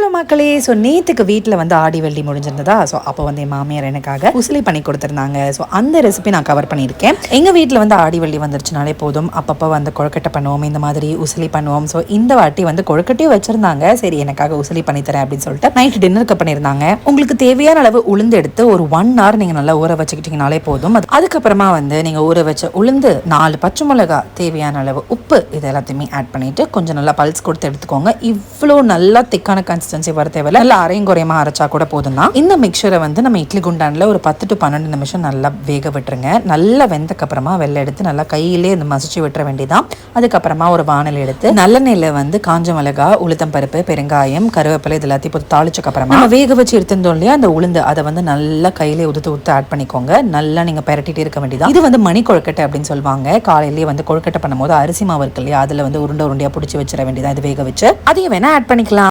Hello மக்களே. So நேற்றுக்கு வீட்டில் வந்து ஆடி வெள்ளி முடிஞ்சிருந்ததா. ஸோ அப்போ வந்து என் மாமியார் எனக்காக உசிலி பண்ணி கொடுத்துருந்தாங்க. ஸோ அந்த ரெசிபி நான் கவர் பண்ணியிருக்கேன். எங்கள் வீட்டில் வந்து ஆடி வெள்ளி வந்துருச்சுனாலே போதும், அப்பப்போ வந்து கொழுக்கட்டை பண்ணுவோம், இந்த மாதிரி உசிலி பண்ணுவோம். ஸோ இந்த வாட்டி வந்து கொழுக்கட்டையும் வச்சுருந்தாங்க. சரி, எனக்காக உசிலி பண்ணித்தரேன் அப்படின்னு சொல்லிட்டு நைட்டு டின்னருக்கு பண்ணியிருந்தாங்க. உங்களுக்கு தேவையான அளவு உளுந்து எடுத்து ஒரு 1 hour நீங்கள் நல்லா ஊற வச்சுக்கிட்டிங்கனாலே போதும். அதுக்கப்புறமா வந்து நீங்கள் ஊற வச்ச உளுந்து, 4 பச்சை மிளகா, தேவையான அளவு உப்பு, இது எல்லாத்தையுமே ஆட் பண்ணிவிட்டு கொஞ்சம் நல்லா பல்ஸ் கொடுத்து எடுத்துக்கோங்க. இவ்வளோ நல்லா திக்கான கன்சிஸ்டன்சி வர தேவையில்ல, நல்லா அரையும் குறையமா அரைச்சா கூட போதும் தான். இந்த மிக்சரை வந்து நம்ம இட்லி குண்டானில் ஒரு 10 to 12 நிமிஷம் நல்லா வேக விட்டுருங்க. நல்லா வெந்தக்கு அப்புறமா வெள்ளை எடுத்து நல்லா கையிலே இந்த மசிச்சு விட்டுற வேண்டியதான். அதுக்கப்புறமா ஒரு வானல் எடுத்து நல்லெண்ணெயில வந்து காஞ்ச மிளகா, உளுத்தம் பருப்பு, பெருங்காயம், கருவேப்பிலை இது எல்லாத்தையும் போட்டு தாளிச்சக்கு அப்புறமா நம்ம வேக வச்சு எடுத்துருந்தோம் இல்லையா அந்த உளுந்து, அதை வந்து நல்லா கையிலே உதுத்து ஆட் பண்ணிக்கோங்க. நல்லா நீங்க பெரட்டிட்டு இருக்க வேண்டியதான். இது வந்து மணி கொழுக்கட்டை அப்படின்னு சொல்லுவாங்க. காலையிலேயே வந்து கொழுக்கட்டை பண்ணும்போது அரிசி மாவு இருக்கு இல்லையா, அதுல வந்து உருண்டையா பிடிச்சி வச்சிட வேண்டியதான். இது வேக வச்சு அதையும் வேணா ஆட் பண்ணிக்கலாம்.